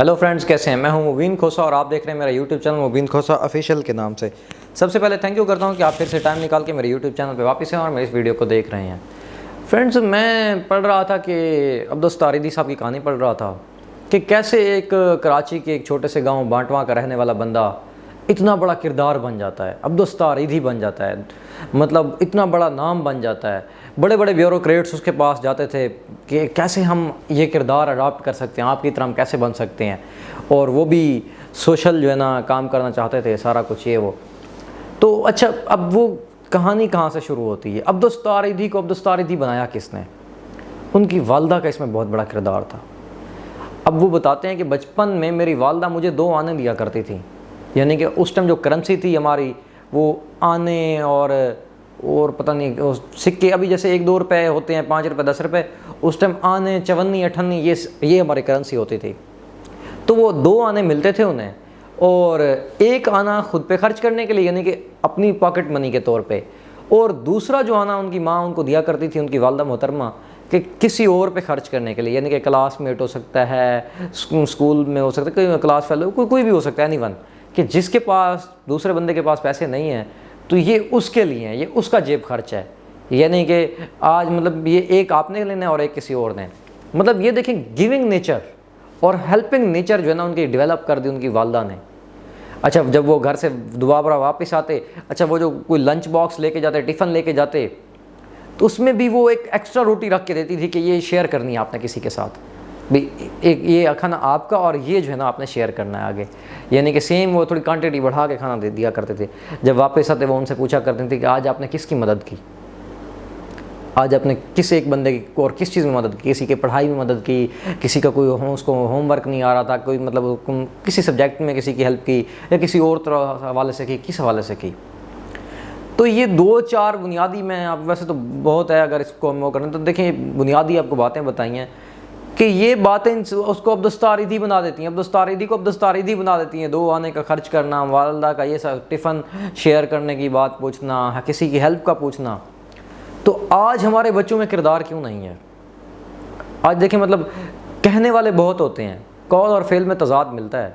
Hello friends, कैसे हैं। मैं हूं मुबीन खोसा और आप देख रहे हैं मेरा यूट्यूब चैनल मुबीन खोसा ऑफिशियल के नाम से। सबसे पहले थैंक यू करता हूं कि आप फिर से टाइम निकाल के मेरे यूट्यूब चैनल पे वापस हैं और मेरे इस वीडियो को देख रहे हैं। फ्रेंड्स, मैं पढ़ रहा था कि अब्दुस तारीदी साहब की कहानी पढ़ रहा था कि कैसे एक कराची के एक छोटे से गाँव बांटवा का रहने वाला बंदा इतना बड़ा किरदार बन जाता है, अब्दुस तारीदी बन जाता है, मतलब इतना बड़ा नाम बन जाता है। बड़े बड़े ब्यूरोक्रेट्स उसके पास जाते थे कि कैसे हम ये किरदार अडॉप्ट कर सकते हैं, आपकी तरह हम कैसे बन सकते हैं, और वो भी सोशल जो है ना काम करना चाहते थे, सारा कुछ ये वो। तो अच्छा, अब वो कहानी कहाँ से शुरू होती है। अब्दुस तारीदी को अब्दुस तारीदी बनाया किसने? उनकी वालदा का इसमें बहुत बड़ा किरदार था। अब वो बताते हैं कि बचपन में मेरी वालदा मुझे 2 आने दिया करती थी, यानी कि उस टाइम जो करेंसी थी हमारी वो आने और पता नहीं सिक्के, अभी जैसे 1-2 रुपये होते हैं, 5 रुपये 10 रुपये, उस टाइम आने, चवन्नी, अठन्नी, ये हमारी करेंसी होती थी। तो वो 2 आने मिलते थे उन्हें, और 1 आना खुद पे खर्च करने के लिए, यानी कि अपनी पॉकेट मनी के तौर पे, और दूसरा जो आना उनकी माँ उनको दिया करती थी, उनकी वालदा मोहतरमा, कि किसी और पे खर्च करने के लिए, यानी कि क्लासमेट हो सकता है, स्कूल में हो सकता है, कोई क्लास फेलो, कोई भी हो सकता है, एनीवन, कि जिसके पास दूसरे बंदे के पास पैसे नहीं हैं तो ये उसके लिए है, ये उसका जेब खर्च है। यानी कि आज मतलब ये एक आपने लेना है और एक किसी और ने, मतलब ये देखें गिविंग नेचर और हेल्पिंग नेचर जो है ना उनकी डेवलप कर दी उनकी वालदा ने। अच्छा, जब वो घर से दोबारा वापस आते, अच्छा वो जो कोई लंच बॉक्स लेके जाते, टिफ़िन लेके जाते, तो उसमें भी वो एक एक्स्ट्रा रोटी रख के देती थी कि ये शेयर करनी है आपने किसी के साथ भी, एक ये खाना आपका और ये जो है ना आपने शेयर करना है आगे, यानी कि सेम वो थोड़ी क्वांटिटी बढ़ा के खाना दे दिया करते थे। जब वापस आते वो उनसे पूछा करते थे कि आज आपने किसकी मदद की, आज आपने किस एक बंदे की और किस चीज़ में मदद की, किसी के पढ़ाई में मदद की, किसी का कोई उसको होमवर्क नहीं आ रहा था, कोई मतलब किसी सब्जेक्ट में किसी की हेल्प की, या किसी और तरह हवाले से की, किस हवाले से की। तो ये 2-4 बुनियादी, मैं आप वैसे तो बहुत है, अगर इसको हम वो करें तो देखें बुनियादी आपको बातें बताई हैं कि ये बातें उसको अब्दुस तारीदी बना देती हैं, अब्दुस तारीदी को अब्दुस तारीदी बना देती हैं। 2 आने का खर्च करना, वालदा का ये सब टिफ़िन शेयर करने की बात पूछना, किसी की हेल्प का पूछना। तो आज हमारे बच्चों में किरदार क्यों नहीं है? आज देखें, मतलब कहने वाले बहुत होते हैं, कौल और फेल में तज़ाद मिलता है,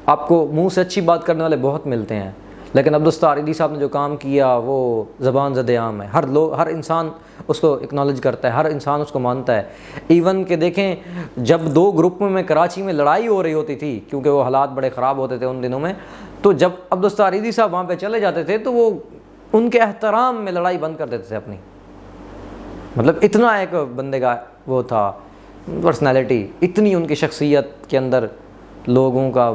आपको मुँह से अच्छी बात करने वाले बहुत मिलते हैं, लेकिन अब्दुस तारीदी साहब ने जो काम किया वो ज़बान ज़द-ए-आम है। हर इंसान उसको एक्नॉलेज करता है, हर इंसान उसको मानता है। इवन के देखें, जब 2 ग्रुप में कराची में लड़ाई हो रही होती थी, क्योंकि वो हालात बड़े ख़राब होते थे उन दिनों में, तो जब अब्दुस तारीदी साहब वहाँ पे चले जाते थे तो वो उनके एहतराम में लड़ाई बंद कर देते थे अपनी, मतलब इतना एक बंदे का वो था पर्सनैलिटी, इतनी उनकी शख्सियत के अंदर लोगों का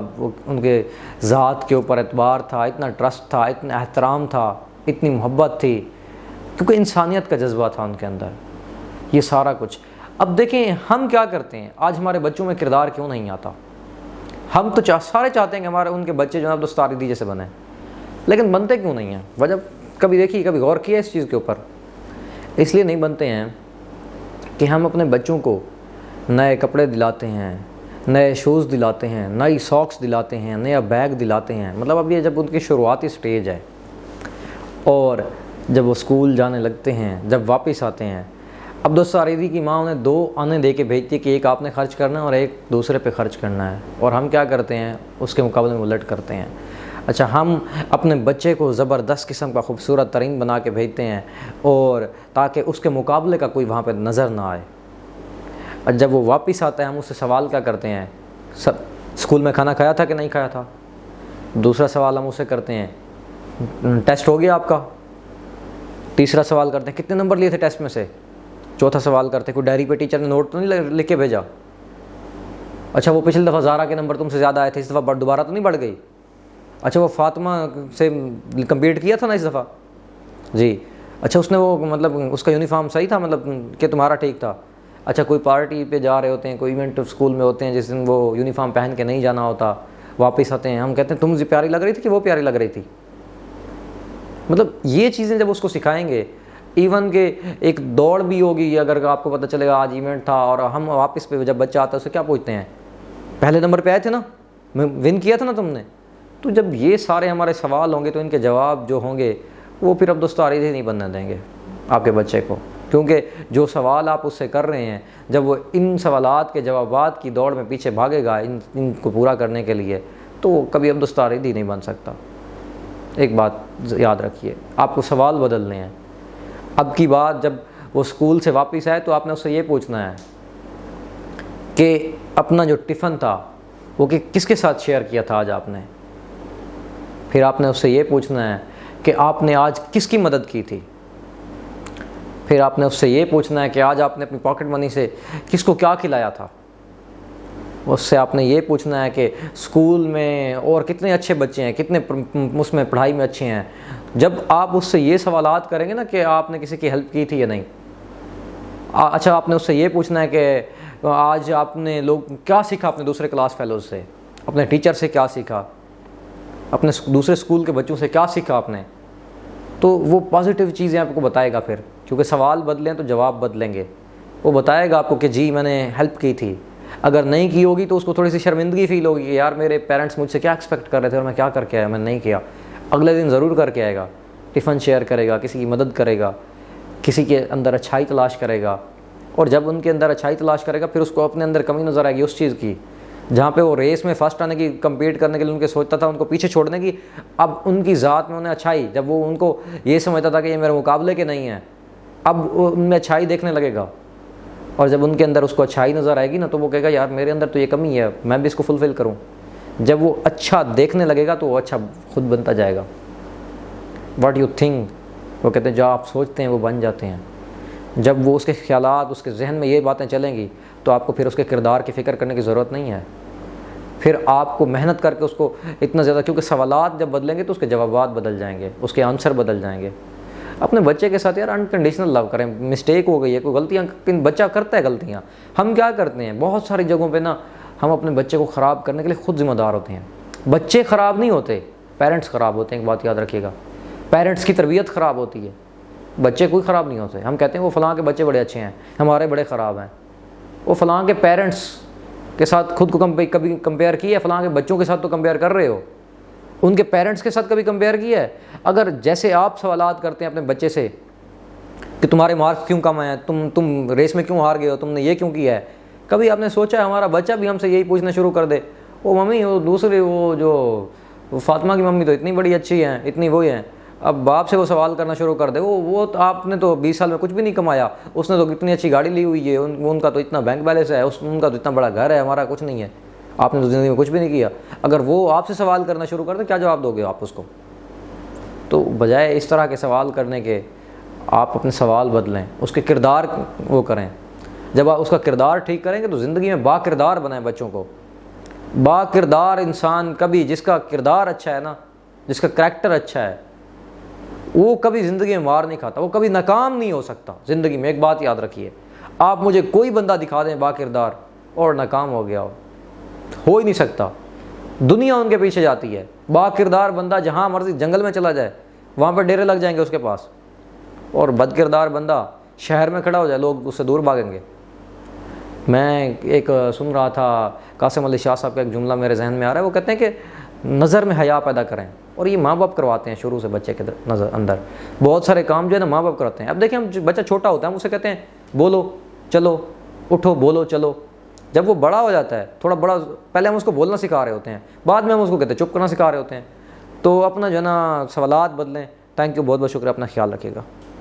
उनके ज़ात के ऊपर एतबार था, इतना ट्रस्ट था, इतना एहतराम था, इतनी मोहब्बत थी, क्योंकि इंसानियत का जज्बा था उनके अंदर, ये सारा कुछ। अब देखें हम क्या करते हैं, आज हमारे बच्चों में किरदार क्यों नहीं आता? हम तो सारे चाहते हैं कि हमारे उनके बच्चे जो है अब्दुस तारीदी जैसे बने, लेकिन बनते क्यों नहीं हैं? वजह कभी देखी, कभी गौर किया इस चीज़ के ऊपर? इसलिए नहीं बनते हैं कि हम अपने बच्चों को नए कपड़े दिलाते हैं, नए शूज़ दिलाते हैं, नई सॉक्स दिलाते हैं, नया बैग दिलाते हैं, मतलब अब ये जब उनकी शुरुआती स्टेज है, और जब वो स्कूल जाने लगते हैं, जब वापस आते हैं, अब्दुस तारीदी की माँ उन्हें 2 आने दे के भेजती है कि एक आपने खर्च करना है और एक दूसरे पे खर्च करना है, और हम क्या करते हैं उसके मुकाबले में उलट करते हैं। अच्छा, हम अपने बच्चे को ज़बरदस्त किस्म का खूबसूरत तरीन बना के भेजते हैं, और ताकि उसके मुकाबले का कोई वहाँ पर नज़र ना आए। और जब वो वापस आता है हम उससे सवाल क्या करते हैं, स्कूल में खाना खाया था कि नहीं खाया था? दूसरा सवाल हम उससे करते हैं, टेस्ट हो गया आपका? तीसरा सवाल करते हैं, कितने नंबर लिए थे टेस्ट में से? चौथा सवाल करते हैं, कोई डायरी पे टीचर ने नोट तो नहीं लिख के भेजा? अच्छा, वो पिछली दफ़ा ज़ारा के नंबर तुमसे ज़्यादा आए थे, इस दफ़ा दोबारा तो नहीं बढ़ गई? अच्छा, वो फातिमा से कम्पीट किया था ना इस दफ़ा? जी। अच्छा, उसने वो मतलब उसका यूनिफॉर्म सही था, मतलब कि तुम्हारा ठीक था? अच्छा, कोई पार्टी पे जा रहे होते हैं, कोई इवेंट स्कूल में होते हैं जिस दिन वो यूनिफॉर्म पहन के नहीं जाना होता, वापस आते हैं हम कहते हैं तुम प्यारी लग रही थी कि वो प्यारी लग रही थी? मतलब ये चीज़ें जब उसको सिखाएंगे, इवन के एक दौड़ भी होगी, अगर आपको पता चलेगा आज इवेंट था और हम वापस पे जब बच्चा आता है उसे क्या पूछते हैं, पहले नंबर पे आए थे ना, मैं विन किया था ना तुमने? तो जब ये सारे हमारे सवाल होंगे तो इनके जवाब जो होंगे वो फिर अब्दुस तारीदी नहीं बनने देंगे आपके बच्चे को। کیونکہ جو سوال آپ اس سے کر رہے ہیں، جب وہ ان سوالات کے جوابات کی دوڑ میں پیچھے بھاگے گا ان کو پورا کرنے کے لیے، تو وہ کبھی عبدالستار نہیں بن سکتا۔ ایک بات یاد رکھیے، آپ کو سوال بدلنے ہیں۔ اب کی بات جب وہ اسکول سے واپس آئے تو آپ نے اس سے یہ پوچھنا ہے کہ اپنا جو ٹفن تھا وہ کس کے ساتھ شیئر کیا تھا آج آپ نے۔ پھر آپ نے اس سے یہ پوچھنا ہے کہ آپ نے آج کس کی مدد کی تھی۔ پھر آپ نے اس سے یہ پوچھنا ہے کہ آج آپ نے اپنی پاکٹ منی سے کس کو کیا کھلایا تھا۔ اس سے آپ نے یہ پوچھنا ہے کہ اسکول میں اور کتنے اچھے بچے ہیں، کتنے اس میں پڑھائی میں اچھے ہیں۔ جب آپ اس سے یہ سوالات کریں گے نا کہ آپ نے کسی کی ہیلپ کی تھی یا نہیں، اچھا آپ نے اس سے یہ پوچھنا ہے کہ آج آپ نے کیا سیکھا اپنے دوسرے کلاس فیلوز سے، اپنے ٹیچر سے کیا سیکھا، اپنے دوسرے اسکول کے بچوں سے کیا سیکھا آپ نے، تو وہ پازیٹیو چیزیں آپ کو بتائے گا۔ پھر کیونکہ سوال بدلیں تو جواب بدلیں گے۔ وہ بتائے گا آپ کو کہ جی میں نے ہیلپ کی تھی۔ اگر نہیں کی ہوگی تو اس کو تھوڑی سی شرمندگی فیل ہوگی کہ یار میرے پیرنٹس مجھ سے کیا ایکسپیکٹ کر رہے تھے اور میں کیا کر کے آیا، میں نہیں کیا۔ اگلے دن ضرور کر کے آئے گا، ٹفن شیئر کرے گا، کسی کی مدد کرے گا، کسی کے اندر اچھائی تلاش کرے گا۔ اور جب ان کے اندر اچھائی تلاش کرے گا پھر اس کو اپنے اندر کمی نظر آئے گی اس چیز کی، جہاں پہ وہ ریس میں فرسٹ آنے کی، کمپیٹ کرنے کے لیے ان کے سوچتا تھا ان کو پیچھے چھوڑنے کی، اب ان کی ذات میں انہیں اچھائی، جب وہ ان کو یہ سمجھتا تھا کہ یہ میرے مقابلے کے نہیں ہیں، اب ان میں اچھائی دیکھنے لگے گا۔ اور جب ان کے اندر اس کو اچھائی نظر آئے گی نا تو وہ کہے گا یار میرے اندر تو یہ کمی ہے، میں بھی اس کو فلفل کروں۔ جب وہ اچھا دیکھنے لگے گا تو وہ اچھا خود بنتا جائے گا۔ واٹ یو تھنک، وہ کہتے ہیں جو آپ سوچتے ہیں وہ بن جاتے ہیں۔ جب وہ اس کے خیالات، اس کے ذہن میں یہ باتیں چلیں گی تو آپ کو پھر اس کے کردار کی فکر کرنے کی ضرورت نہیں ہے۔ پھر آپ کو محنت کر کے اس کو اتنا زیادہ، کیونکہ سوالات جب بدلیں گے تو اس کے جوابات بدل جائیں گے، اس کے آنسر بدل جائیں گے۔ اپنے بچے کے ساتھ یار انکنڈیشنل لو کریں۔ مسٹیک ہو گئی ہے، کوئی غلطیاں، بچہ کرتا ہے غلطیاں، ہم کیا کرتے ہیں بہت ساری جگہوں پہ نا، ہم اپنے بچے کو خراب کرنے کے لیے خود ذمہ دار ہوتے ہیں۔ بچے خراب نہیں ہوتے، پیرنٹس خراب ہوتے ہیں۔ ایک بات یاد رکھیے گا، پیرنٹس کی تربیت خراب ہوتی ہے، بچے کوئی خراب نہیں ہوتے۔ ہم کہتے ہیں وہ فلاں کے بچے بڑے اچھے ہیں، ہمارے بڑے خراب ہیں۔ وہ فلاں کے پیرنٹس کے ساتھ خود کو کبھی کمپیئر کیا ہے؟ فلاں کے بچوں کے ساتھ تو کمپیئر کر رہے ہو، ان کے پیرنٹس کے ساتھ کبھی کمپیئر کیا ہے؟ اگر جیسے آپ سوالات کرتے ہیں اپنے بچے سے کہ تمہارے مارکس کیوں کم آئے ہیں، تم ریس میں کیوں ہار گئے ہو، تم نے یہ کیوں کیا ہے، کبھی آپ نے سوچا ہے ہمارا بچہ بھی ہم سے یہی پوچھنا شروع کر دے، وہ ممی وہ دوسرے وہ جو فاطمہ کی ممی تو اتنی بڑی اچھی ہیں، اتنی وہی ہیں، اب باپ سے وہ سوال کرنا شروع کر دے، وہ تو آپ نے تو 20 سال میں کچھ بھی نہیں کمایا، اس نے تو اتنی اچھی گاڑی لی ہوئی ہے، ان کا تو اتنا بینک بیلنس ہے، ان کا تو اتنا بڑا گھر ہے، ہمارا کچھ نہیں ہے، آپ نے تو زندگی میں کچھ بھی نہیں کیا۔ اگر وہ آپ سے سوال کرنا شروع کر دے کیا جواب دو گے آپ اس کو؟ تو بجائے اس طرح کے سوال کرنے کے آپ اپنے سوال بدلیں، اس کے کردار وہ کریں۔ جب آپ اس کا کردار ٹھیک کریں گے تو زندگی میں با کردار بنائیں بچوں کو۔ با کردار انسان کبھی، جس کا کردار اچھا ہے نا، جس کا کریکٹر اچھا ہے، وہ کبھی زندگی میں مار نہیں کھاتا، وہ کبھی ناکام نہیں ہو سکتا زندگی میں۔ ایک بات یاد رکھیے، آپ مجھے کوئی بندہ دکھا دیں با کردار اور ناکام ہو گیا ہو ہی نہیں سکتا، دنیا ان کے پیچھے جاتی ہے۔ با کردار بندہ جہاں مرضی جنگل میں چلا جائے وہاں پہ ڈیرے لگ جائیں گے اس کے پاس، اور بد کردار بندہ شہر میں کھڑا ہو جائے لوگ اس سے دور بھاگیں گے۔ میں ایک سن رہا تھا قاسم علی شاہ صاحب کا ایک جملہ میرے ذہن میں آ رہا ہے، وہ کہتے ہیں کہ نظر میں حیا پیدا کریں، اور یہ ماں باپ کرواتے ہیں شروع سے بچے کے نظر اندر۔ بہت سارے کام جو ہے نا ماں باپ کرتے ہیں۔ اب دیکھیں، ہم بچہ چھوٹا ہوتا ہے ہم اسے کہتے ہیں بولو چلو اٹھو، بولو چلو۔ جب وہ بڑا ہو جاتا ہے، تھوڑا بڑا، پہلے ہم اس کو بولنا سکھا رہے ہوتے ہیں، بعد میں ہم اس کو کہتے ہیں چپ کرنا سکھا رہے ہوتے ہیں۔ تو اپنا جو ہے نا سوالات بدلیں۔ تھینک یو، بہت بہت شکریہ، اپنا خیال رکھیے گا۔